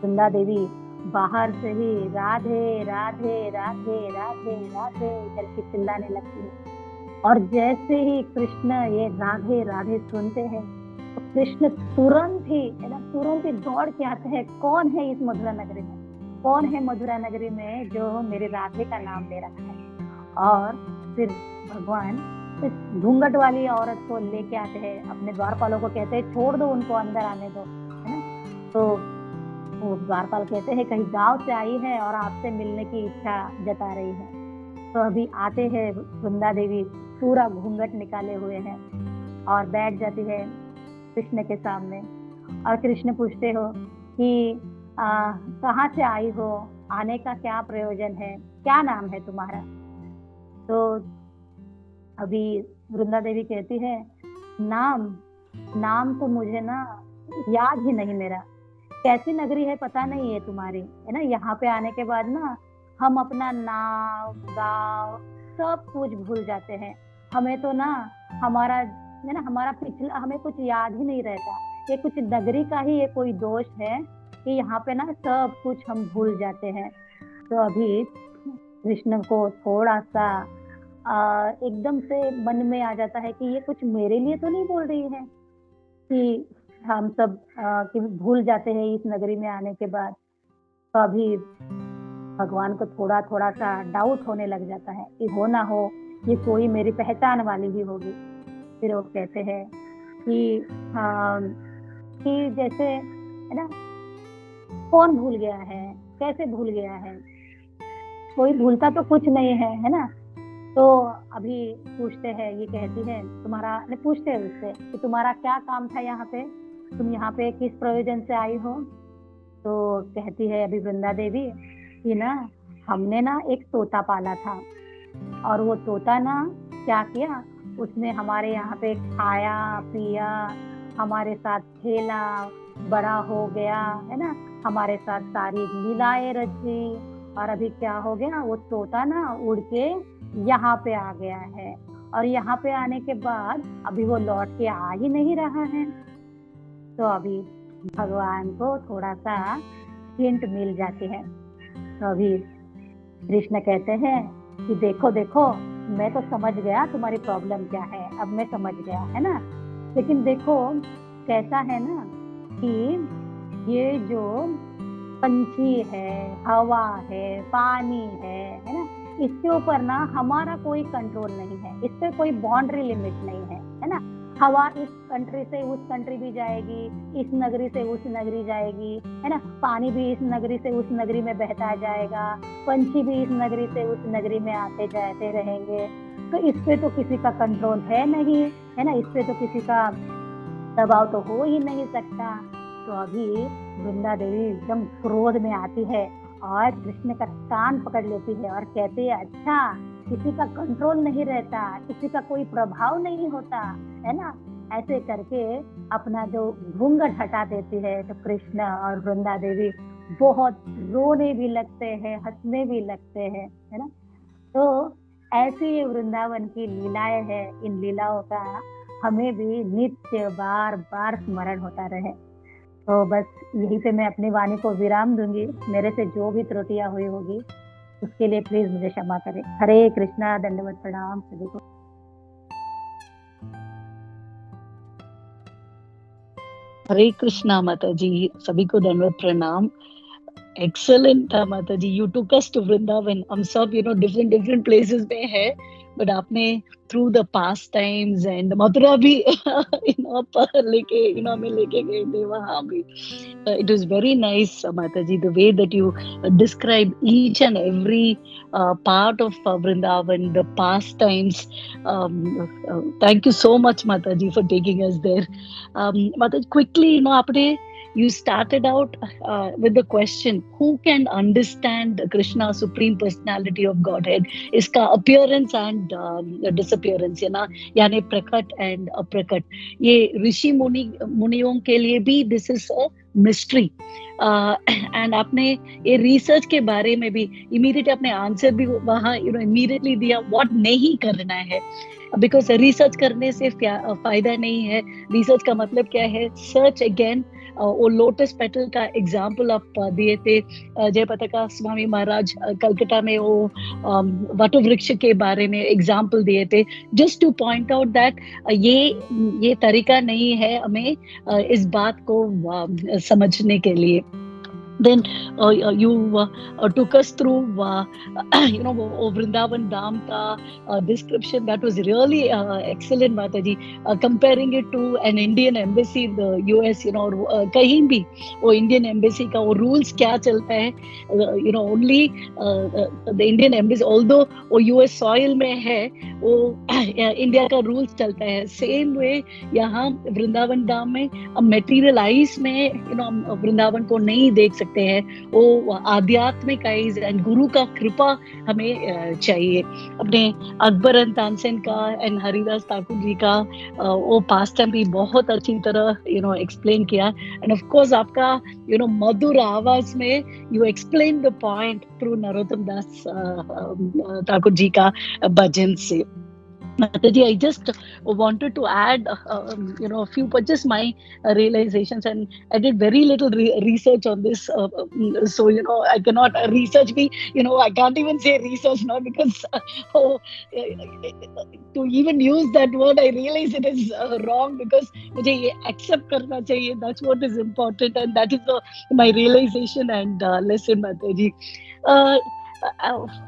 वृंदा देवी बाहर से ही राधे राधे राधे राधे राधे करके चिल्लाने लगती है। और जैसे ही कृष्ण ये राधे राधे सुनते हैं तो कृष्ण तुरंत ही, है ना, तुरंत ही दौड़ के आते हैं। कौन है इस मथुरा नगरी में, कौन है मथुरा नगरी में जो मेरे राधे का नाम ले रखा है। और फिर भगवान इस घूंघट वाली औरत को लेके आते हैं, अपने द्वारपालों को कहते हैं छोड़ दो उनको, अंदर आने दो, है ना। तो वो द्वारपाल कहते हैं कहीं गांव से आई है और आपसे मिलने की इच्छा जता रही है। तो अभी आते हैं, वृंदा देवी पूरा घूंघट निकाले हुए हैं और बैठ जाती है कृष्ण के सामने। और कृष्ण पूछते हो कि कहाँ से आई हो, आने का क्या प्रयोजन है, क्या नाम है तुम्हारा? तो अभी वृंदा देवी कहती है, नाम तो मुझे ना याद ही नहीं मेरा, कैसी नगरी है पता नहीं है तुम्हारी, है ना। यहाँ पे आने के बाद ना हम अपना नाम गांव सब कुछ भूल जाते हैं। हमें तो ना हमारा है ना, हमारा पिछला हमें कुछ याद ही नहीं रहता। ये कुछ नगरी का ही ये कोई दोष है कि यहाँ पे ना सब कुछ हम भूल जाते हैं। तो अभी कृष्ण को थोड़ा सा एकदम से मन में आ जाता है कि ये कुछ मेरे लिए तो नहीं बोल रही है कि हम सब कि भूल जाते हैं इस नगरी में आने के बाद। तो अभी भगवान को थोड़ा थोड़ा सा डाउट होने लग जाता है कि हो ना हो ये कोई मेरी पहचान वाली ही होगी। फिर वो कहते हैं कि जैसे है ना, कौन भूल गया है, कैसे भूल गया है, कोई भूलता तो कुछ नहीं है ना। तो अभी पूछते हैं, ये कहती है तुम्हारा, पूछते हैं उससे कि तुम्हारा क्या काम था यहाँ पे, तुम यहाँ पे किस प्रयोजन से आई हो? तो कहती है अभी वृंदा देवी कि ना हमने ना एक तोता पाला था, और वो तोता ना क्या किया, उसने हमारे यहाँ पे खाया पिया, हमारे साथ खेला, बड़ा हो गया, है ना, हमारे साथ सारी लीलाएं रची, और अभी क्या हो गया, वो तोता ना उड़ के यहाँ पे आ गया है, और यहाँ पे आने के बाद अभी वो लौट के आ ही नहीं रहा है। तो अभी भगवान को थोड़ा सा हिंट मिल जाती है। तो अभी कृष्ण कहते हैं कि देखो देखो, मैं तो समझ गया तुम्हारी प्रॉब्लम क्या है, अब मैं समझ गया, है ना। लेकिन देखो कैसा है ना कि ये जो पंछी है, हवा है, पानी है ना, इसके ऊपर ना हमारा कोई कंट्रोल नहीं है, इस पे कोई बाउंड्री लिमिट नहीं है ना। हवा इस कंट्री से उस कंट्री भी जाएगी, इस नगरी से उस नगरी जाएगी, है ना। पानी भी इस नगरी से उस नगरी में बहता जाएगा, पंछी भी इस नगरी से उस नगरी में आते जाते रहेंगे। तो इस पे तो किसी का कंट्रोल है नहीं, है ना, इस पे तो किसी का दबाव तो हो ही नहीं सकता। तो अभी वृंदा देवी एकदम क्रोध में आती है और कृष्ण का कान पकड़ लेती है और कहती है, अच्छा किसी का कंट्रोल नहीं रहता, किसी का कोई प्रभाव नहीं होता, है ना। ऐसे करके अपना जो घूंघट हटा देती है। तो कृष्ण और वृंदा देवी बहुत रोने भी लगते हैं, हंसने भी लगते हैं, है ना। तो ऐसी वृंदावन की लीलाएं है, इन लीलाओं का हमें भी नित्य बार बार स्मरण होता रहे। तो बस यहीं पे मैं अपनी वाणी को विराम दूंगी। मेरे से जो भी त्रुटियां हुई होगी उसके लिए प्लीज मुझे क्षमा करें। हरे कृष्णा, दंडवत प्रणाम सभी को। हरे कृष्णा माता जी, सभी को दंडवत प्रणाम। Excellent, माता जी, you took us to Vrindavan. हम सब different places में है, but आपने through the past times and Mathura भी पर लेके हमें लेके गए थे वहाँ भी। It was very nice, माता जी, the way that you describe each and every part of Vrindavan, the past times. Thank you so much, माता जी, for taking us there. माता जी, quickly, आपने you started out with the question, who can understand Krishna, Supreme Personality of Godhead? इसका appearance and disappearance, है ना, यानी प्रकट and अप्रकट। ये ऋषि मुनियों के लिए भी this is a mystery. and आपने ये रिसर्च के बारे में भी इमीडिएटली अपने आंसर भी वहाँ इमीडिएटली दिया, व्हाट नहीं करना है, बिकॉज रिसर्च करने से फायदा नहीं है। रिसर्च का मतलब क्या है, सर्च अगेन। वो लोटस पेटल का एग्जाम्पल आप दिए थे, जयपताका स्वामी महाराज कलकत्ता में वो वट वृक्ष के बारे में एग्जाम्पल दिए थे, just two point out that ये तरीका नहीं है हमें इस बात को समझने के लिए। Then you took us through Vrindavan Dham ka description that was really excellent, Mataji. Comparing it to an Indian embassy in the US, कहीं भी वो Indian embassy का वो rules क्या चलता है, only the Indian embassy, although वो US soil में है, वो इंडिया का rules चलता है। Same way यहाँ वृंदावन धाम में हम materialize में वृंदावन को नहीं देख सकते, कहते हैं वो आध्यात्मिक आइज एंड गुरु का कृपा हमें चाहिए। अपने अकबर एंड तानसेन का एंड हरिदास ठाकुर जी का वो पास्ट टाइम भी बहुत अच्छी तरह एक्सप्लेन किया। एंड ऑफ कोर्स आपका मधुर आवाज में you explain the point through Narottam Das Thakur ji का भजन से। Mataji, I just wanted to add, a few, but just my realizations, and I did very little research on this. So, I cannot research me, I can't even say research now because to even use that word, I realize it is wrong because मुझे ये accept करना चाहिए. That's what is important, and that is my realization and lesson, Mataji.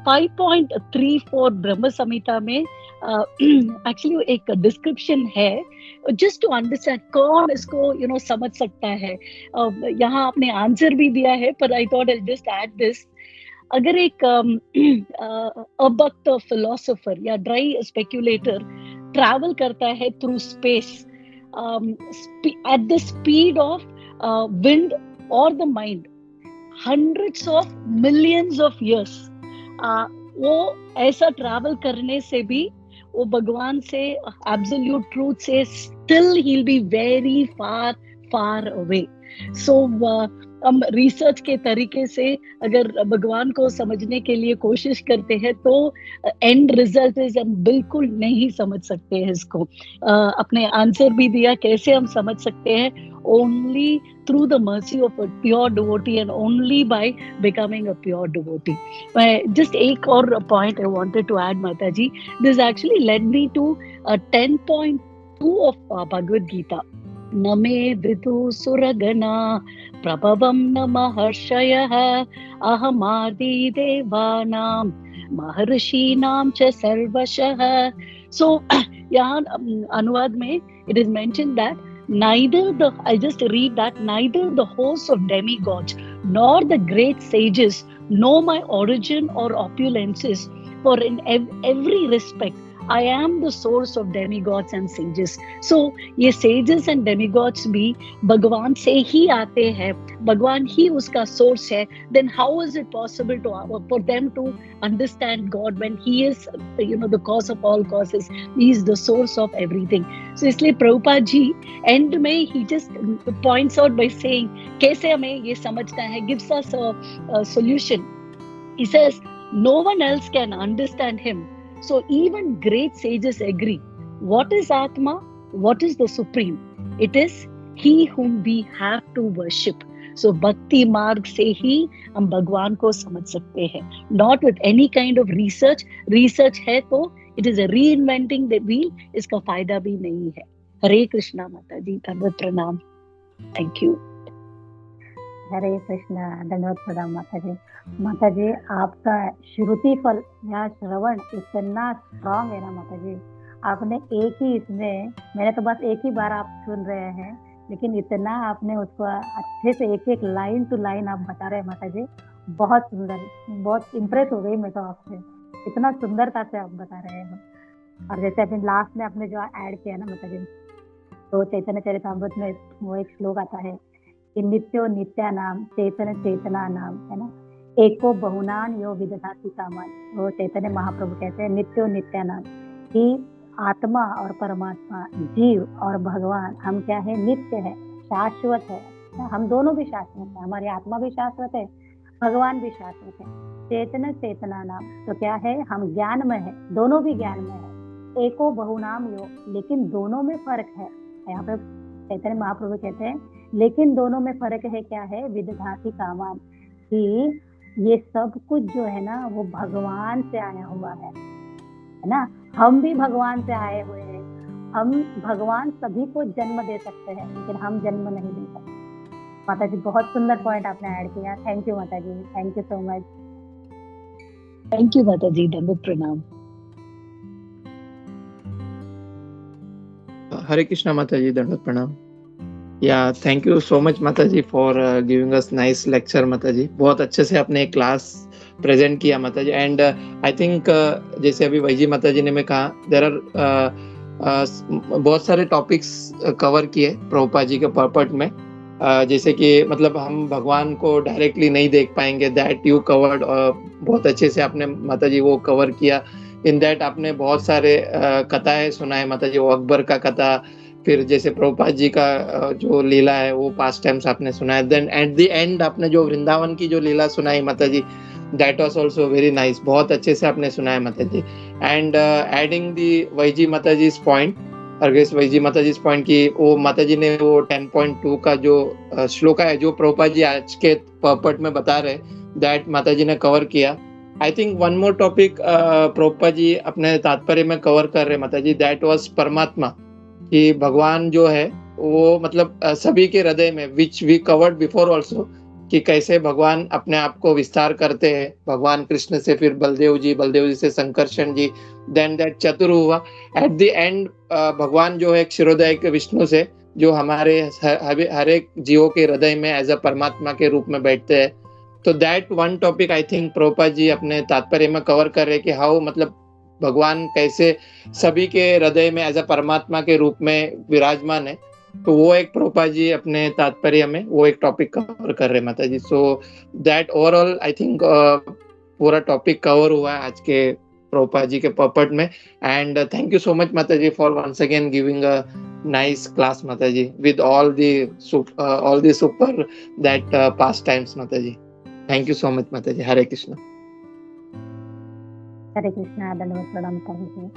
5.34 ब्रह्म संहिता में actually एक description है, just to understand कौन इसको समझ सकता है। यहाँ आपने आंसर भी दिया है, पर I thought I just add this. अगर एक अभक्त फिलोसोफर या ड्राई स्पेक्युलेटर ट्रैवल करता है through space at the speed of wind और the mind, hundreds of millions of years, वो ऐसा ट्रैवल करने से भी वो भगवान से, एब्सोल्यूट ट्रूथ से, still he'll be very far far away. So हम रिसर्च के तरीके से अगर भगवान को समझने के लिए कोशिश करते हैं तो एंड रिजल्ट इज हम बिल्कुल नहीं समझ सकते हैं इसको। अपने आंसर भी दिया कैसे हम समझ सकते हैं, only through the mercy of a pure devotee and only by becoming a pure devotee. Just एक और point I wanted to add, Mataji. This actually led me to 10.2 of Bhagavad Gita. नमे विदु सुरगना प्रभवं न महर्षयः अहमादि देवानां महर्षीणां च सर्वशः। So यहाँ अनुवाद में it is mentioned that I just read that neither the hosts of demigods nor the great sages know my origin or opulences, for in every respect I am the source of demigods and sages. So ये sages and demigods भी भगवान से ही आते हैं, भगवान ही उसका source है. Then how is it possible for them to understand God when He is, the cause of all causes? He is the source of everything. So इसलिए प्रभुपाद जी end में he just points out by saying कैसे हमें ये समझना है, gives us a solution. He says no one else can understand Him. So even great sages agree. What is Atma? What is the Supreme? It is He whom we have to worship. So Bhakti Marg से ही हम भगवान को समझ सकते हैं. Not with any kind of research. Research है तो it is a reinventing the wheel. इसका फायदा भी नहीं है. हरे कृष्णा माता जी, धन्यवाद प्रणाम. Thank you. हरे कृष्णा, धन्यवाद प्रणाम माता जी. माता जी आपका श्रुति फल या श्रवण इतना स्ट्रांग है ना माता जी. आपने एक ही इसमें, मैंने तो बस एक ही बार आप सुन रहे हैं, लेकिन इतना आपने उसको अच्छे से एक एक लाइन टू लाइन आप बता रहे हैं माता जी. बहुत सुंदर, बहुत इम्प्रेस हो गई मैं तो आपसे, इतना सुंदरता से आप बता रहे हैं. और जैसे अभी लास्ट में आपने जो ऐड किया ना माता जी, तो चैतन्य चरितामृत में वो एक श्लोक आता है कि नित्यो नित्यानाम चेतन चेतना नाम, है ना, एको बहुनान यो विदधाति कामान. वो चैतन्य महाप्रभु कहते हैं नित्यो नित्यानाम, कि आत्मा और परमात्मा, जीव और भगवान, हम क्या है, नित्य है, शाश्वत है. हम दोनों भी शाश्वत है, हमारी आत्मा भी शाश्वत है, भगवान भी शाश्वत है. चेतन चेतना नाम तो क्या है, हम ज्ञान में है, दोनों भी ज्ञान में है. एको बहुनाम यो, लेकिन दोनों में फर्क है. यहाँ पे चैतन्य महाप्रभु कहते हैं लेकिन दोनों में फर्क है. क्या है, विदधाति कामान, कि ये सब कुछ जो है ना वो भगवान से आया हुआ है ना. हम भी भगवान से आए हुए हैं. हम भगवान सभी को जन्म दे सकते हैं, लेकिन हम जन्म नहीं दे सकते. माता जी बहुत सुंदर पॉइंट आपने ऐड किया. थैंक यू माता ji, thank you so much. Thank you माता जी, धन्यवाद प्रणाम. हरे कृष्णा माता जी, धन्यवाद प्रणाम. या थैंक यू सो मच माता ji for giving us nice lecture. माता जी बहुत अच्छे से आपने क्लास प्रेजेंट किया माता जी. एंड आई थिंक जैसे अभी वैजी माता जी ने मैं कहा, देयर आर बहुत सारे टॉपिक्स कवर किए प्रभुपाद जी के पर्पट में. जैसे कि मतलब हम भगवान को डायरेक्टली नहीं देख पाएंगे, दैट यू कवर्ड, बहुत अच्छे से आपने माता जी वो कवर किया। इन दैट आपने बहुत सारे कथाएं सुनाए माता जी, वो अकबर का कथा, फिर जैसे प्रभुपाद जी का जो लीला है वो पास्ट टाइम्स आपने सुनाया। देन एट द एंड आपने जो वृंदावन की जो लीला सुनाई माता ji, that was also very nice, बहुत अच्छे से आपने सुनाया माता जी। एंड एडिंग दी वैजी माता जी पॉइंट, अर्गेश वैजी माता जी पॉइंट की, वो माता जी ने वो 10.2 का जो श्लोका है जो प्रभुपाद जी आज के पॉपट में बता रहे, दैट माता जी ने कवर किया। I think one more topic Prabhupada ji अपने तात्पर्य में कवर कर रहे माता जी, दैट वाज परमात्मा, कि भगवान जो है वो मतलब सभी के हृदय में, which we covered before also, कि कैसे भगवान अपने आप को विस्तार करते हैं, भगवान कृष्ण से फिर बलदेव जी से संकर्षण जी, देन दैट चतुर हुआ, एट द एंड भगवान जो है क्षीरोदय के विष्णु से जो हमारे हर एक जीवों के हृदय में एज अ परमात्मा के रूप में बैठते हैं। तो that one topic I think Prabhupada ji अपने तात्पर्य में कवर कर रहे कि हाउ मतलब भगवान कैसे सभी के हृदय में एज अ परमात्मा के रूप में विराजमान है। तो वो एक प्रभुपाद जी अपने तात्पर्य में वो एक टॉपिक कवर कर रहे माता ji. So that overall I think पूरा टॉपिक कवर हुआ है आज के प्रभुपाद जी के पॉपट में। And thank you so much माता ji for once again giving a nice class माता ji with all the super that pastimes माता ji. Thank you so much माता जी। हरे कृष्ण। हरे कृष्णा, दंडवत प्रणाम प्रभु ji.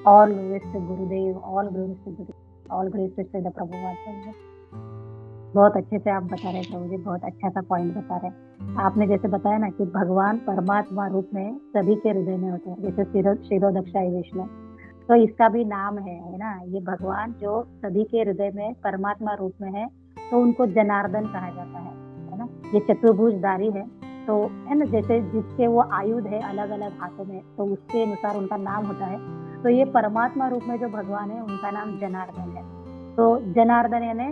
All glories to Gurudev, all glories to guru, all glories to Shri Prabhupada प्रभु। बहुत अच्छे से आप बता रहे प्रभु जी, बहुत अच्छा सा पॉइंट बता रहे। आपने जैसे बताया ना कि भगवान परमात्मा रूप में सभी के हृदय में होते हैं, जैसे क्षीरोदक्षाई विष्णु, तो इसका भी नाम है ना, ये भगवान जो सभी के हृदय में परमात्मा रूप में है, तो उनको जनार्दन कहा जाता है ना। ये चतुर्भुजधारी है, तो है ना, जैसे जिसके वो आयुध है अलग अलग हाथों में, तो उसके अनुसार उनका नाम होता है। तो ये परमात्मा रूप में जो भगवान है उनका नाम जनार्दन है। तो जनार्दन यानी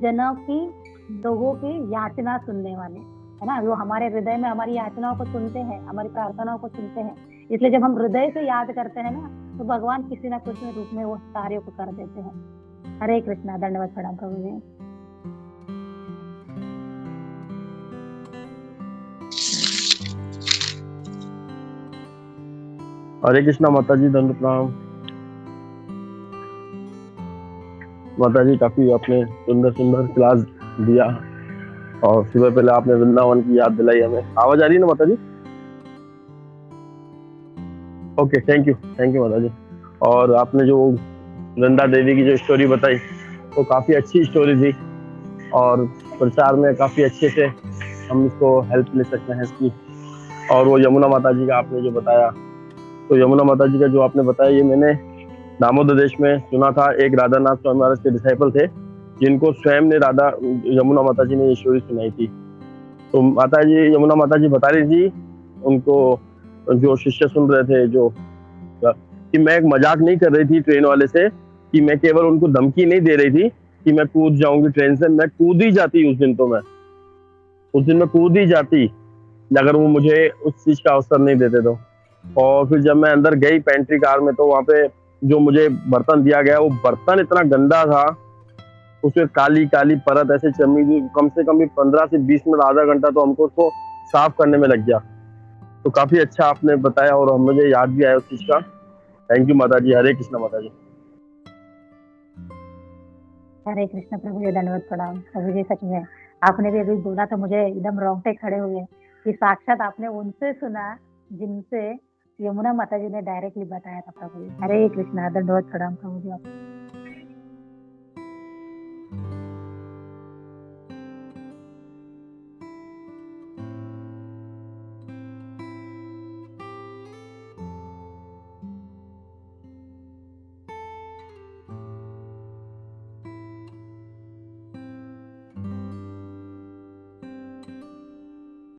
जनों की, लोगों की याचना सुनने वाले, है ना, वो हमारे हृदय में हमारी याचनाओं को सुनते हैं, हमारी प्रार्थनाओं को सुनते हैं। इसलिए जब हम हृदय से याद करते हैं ना, तो भगवान किसी ना किसी रूप में वो कार्यों को कर देते हैं। हरे कृष्णा, दंडवत प्रणाम प्रभु जी। हरे कृष्णा माता जी, दंड प्रणाम माता जी। काफी आपने सुंदर सुंदर क्लास दिया और सुबह पहले आपने वृंदावन की याद दिलाई हमें। आवाज आ रही है ना माता जी? ओके, थैंक यू माता जी। और आपने जो वृंदा देवी की जो स्टोरी बताई वो काफी अच्छी स्टोरी थी और प्रचार में काफी अच्छे से हम इसको हेल्प ले सकते हैं इसकी। और वो यमुना माता जी का आपने जो बताया, तो यमुना माता जी का जो आपने बताया ये मैंने दामोदर देश में सुना था। एक राधा नाथ स्वामी महाराज के डिसाइपल थे जिनको स्वयं ने राधा यमुना माता जी ने ये स्टोरी सुनाई थी। तो माता जी, यमुना माता जी बता रही थी उनको, जो शिष्य सुन रहे थे, जो कि मैं एक मजाक नहीं कर रही थी ट्रेन वाले से, कि मैं केवल उनको धमकी नहीं दे रही थी कि मैं कूद जाऊंगी ट्रेन से। मैं कूद ही जाती उस दिन, तो मैं उस दिन मैं कूद ही जाती अगर वो मुझे उस चीज का अवसर नहीं देते तो। और फिर जब मैं अंदर गई पेंट्री कार में, तो वहाँ पे जो मुझे बर्तन दिया गया वो बर्तन इतना गंदा था, उसमें काली काली परत ऐसे जमी थी, कम से कम भी 15 से 20 मिनट, आधा घंटा तो हमको उसको साफ करने में लग गया। तो काफी अच्छा आपने बताया और मुझे याद भी आया उस चीज का। थैंक यू माता जी। हरे कृष्णा माता जी। हरे कृष्ण प्रभु जी, दंडवत प्रणाम प्रभु जी। सच में आपने भी अभी बोला तो मुझे एकदम रोंगटे खड़े हुए कि साक्षात आपने उनसे सुना जिनसे यमुना माता जी ने डायरेक्टली बताया था प्रभु जी। हरे कृष्णा, दंडवत प्रणाम प्रभु जी।